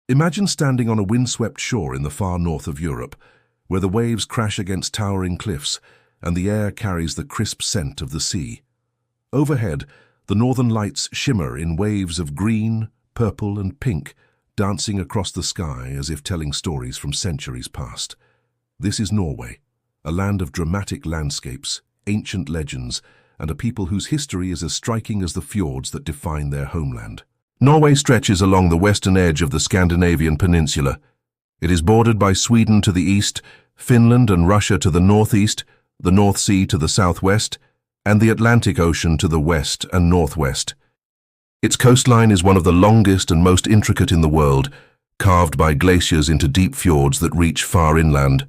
Imagine standing on a windswept shore in the far north of Europe, where the waves crash against towering cliffs and the air carries the crisp scent of the sea. Overhead, the northern lights shimmer in waves of green, purple and pink, dancing across the sky as if telling stories from centuries past. This is Norway, a land of dramatic landscapes, ancient legends, and a people whose history is as striking as the fjords that define their homeland. Norway stretches along the western edge of the Scandinavian peninsula. It is bordered by Sweden to the east, Finland and Russia to the northeast, the North Sea to the southwest, and the Atlantic Ocean to the west and northwest. Its coastline is one of the longest and most intricate in the world, carved by glaciers into deep fjords that reach far inland.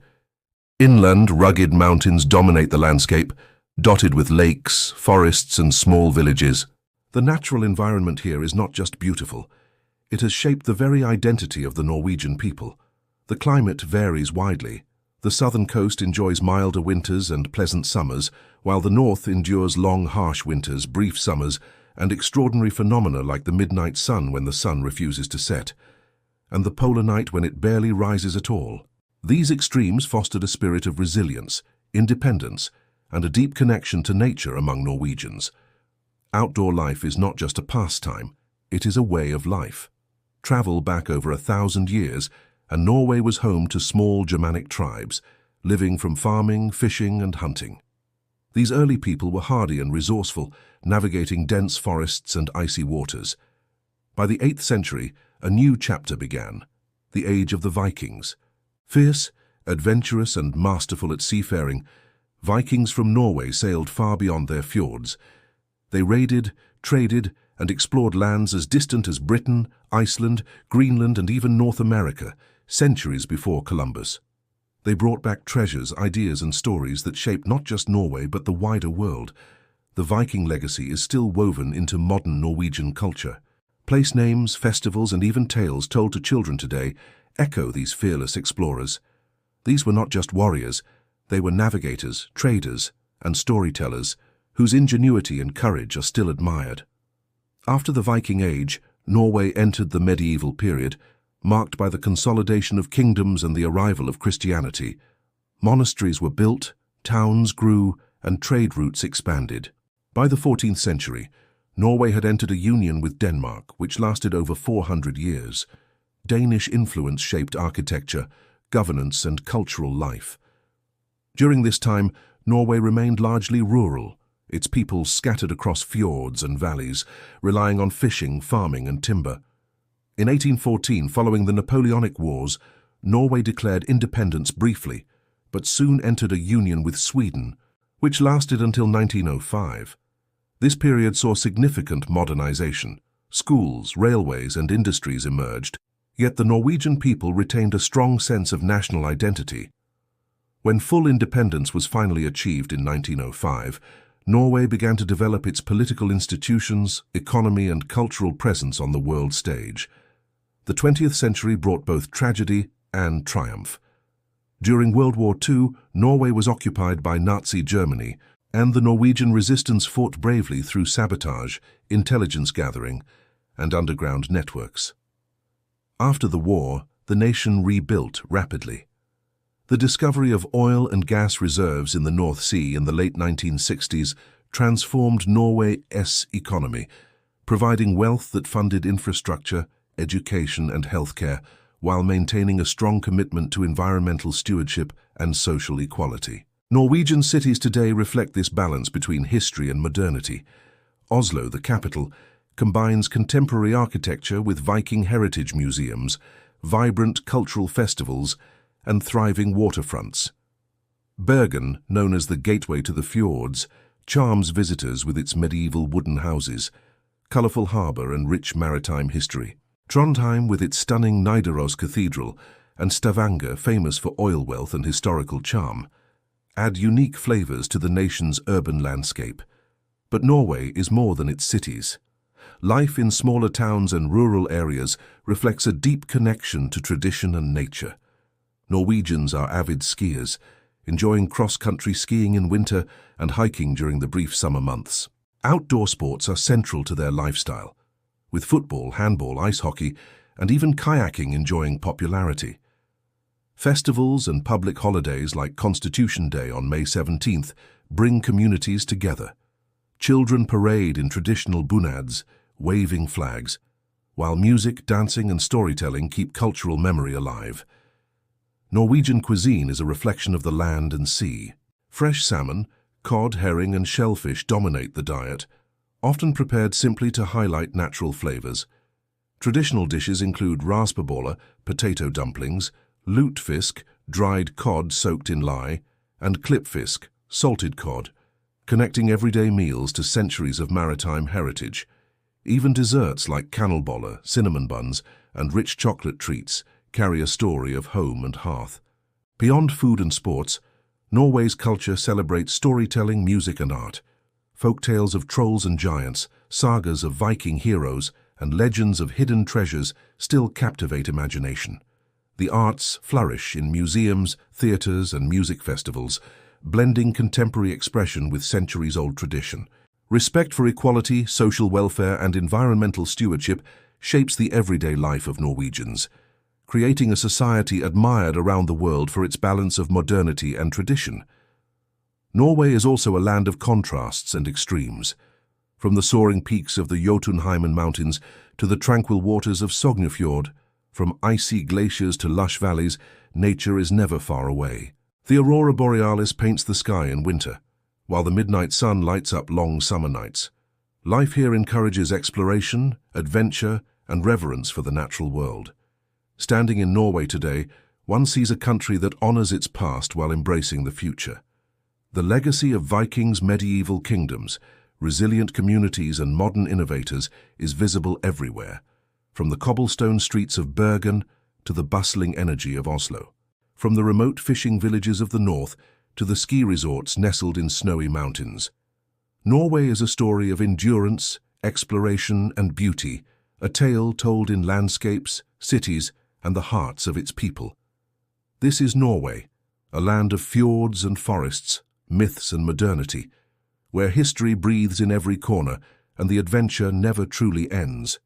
Inland, rugged mountains dominate the landscape, dotted with lakes, forests, and small villages. The natural environment here is not just beautiful. It has shaped the very identity of the Norwegian people. The climate varies widely. The southern coast enjoys milder winters and pleasant summers, while the north endures long, harsh winters, brief summers, and extraordinary phenomena like the midnight sun when the sun refuses to set, and the polar night when it barely rises at all. These extremes fostered a spirit of resilience, independence, and a deep connection to nature among Norwegians. Outdoor life is not just a pastime, it is a way of life. Travel back over 1,000 years, and Norway was home to small Germanic tribes, living from farming, fishing, and hunting. These early people were hardy and resourceful, navigating dense forests and icy waters. By the 8th century, a new chapter began, the age of the Vikings. Fierce, adventurous, and masterful at seafaring, Vikings from Norway sailed far beyond their fjords. They raided, traded, and explored lands as distant as Britain, Iceland, Greenland, and even North America, centuries before Columbus. They brought back treasures, ideas, and stories that shaped not just Norway but the wider world. The Viking legacy is still woven into modern Norwegian culture. Place names, festivals, and even tales told to children today echo these fearless explorers. These were not just warriors, they were navigators, traders, and storytellers, whose ingenuity and courage are still admired. After the Viking Age, Norway entered the medieval period, marked by the consolidation of kingdoms and the arrival of Christianity. Monasteries were built, towns grew, and trade routes expanded. By the 14th century, Norway had entered a union with Denmark, which lasted over 400 years. Danish influence shaped architecture, governance, and cultural life. During this time, Norway remained largely rural, its people scattered across fjords and valleys, relying on fishing, farming, and timber. In 1814, following the Napoleonic Wars, Norway declared independence briefly, but soon entered a union with Sweden, which lasted until 1905. This period saw significant modernization. Schools, railways, and industries emerged, yet the Norwegian people retained a strong sense of national identity. When full independence was finally achieved in 1905, Norway began to develop its political institutions, economy, and cultural presence on the world stage. The 20th century brought both tragedy and triumph. During World War II, Norway was occupied by Nazi Germany, and the Norwegian resistance fought bravely through sabotage, intelligence gathering, and underground networks. After the war, the nation rebuilt rapidly. The discovery of oil and gas reserves in the North Sea in the late 1960s transformed Norway's economy, providing wealth that funded infrastructure, education, and healthcare, while maintaining a strong commitment to environmental stewardship and social equality. Norwegian cities today reflect this balance between history and modernity. Oslo, the capital, combines contemporary architecture with Viking heritage museums, vibrant cultural festivals, and thriving waterfronts. Bergen, known as the gateway to the fjords, charms visitors with its medieval wooden houses, colorful harbor, and rich maritime history. Trondheim, with its stunning Nidaros Cathedral, and Stavanger, famous for oil wealth and historical charm, add unique flavors to the nation's urban landscape. But Norway is more than its cities. Life in smaller towns and rural areas reflects a deep connection to tradition and nature. Norwegians are avid skiers, enjoying cross-country skiing in winter and hiking during the brief summer months. Outdoor sports are central to their lifestyle, with football, handball, ice hockey, and even kayaking enjoying popularity. Festivals and public holidays like Constitution Day on May 17th bring communities together. Children parade in traditional bunads, waving flags, while music, dancing and storytelling keep cultural memory alive. Norwegian cuisine is a reflection of the land and sea. Fresh salmon, cod, herring and shellfish dominate the diet, often prepared simply to highlight natural flavors. Traditional dishes include raspaboller, potato dumplings, lutefisk, dried cod soaked in lye, and klippfisk, salted cod, connecting everyday meals to centuries of maritime heritage. Even desserts like kanelboller, cinnamon buns, and rich chocolate treats carry a story of home and hearth. Beyond food and sports, Norway's culture celebrates storytelling, music and art. Folk tales of trolls and giants, sagas of Viking heroes, and legends of hidden treasures still captivate imagination. The arts flourish in museums, theaters, and music festivals, blending contemporary expression with centuries-old tradition. Respect for equality, social welfare, and environmental stewardship shapes the everyday life of Norwegians, creating a society admired around the world for its balance of modernity and tradition. Norway is also a land of contrasts and extremes. From the soaring peaks of the Jotunheimen Mountains to the tranquil waters of Sognefjord, from icy glaciers to lush valleys, nature is never far away. The aurora borealis paints the sky in winter, while the midnight sun lights up long summer nights. Life here encourages exploration, adventure, and reverence for the natural world. Standing in Norway today, one sees a country that honors its past while embracing the future. The legacy of Vikings' medieval kingdoms, resilient communities and modern innovators is visible everywhere, from the cobblestone streets of Bergen to the bustling energy of Oslo, from the remote fishing villages of the north to the ski resorts nestled in snowy mountains. Norway is a story of endurance, exploration and beauty, a tale told in landscapes, cities and the hearts of its people. This is Norway, a land of fjords and forests, myths and modernity, where history breathes in every corner and the adventure never truly ends.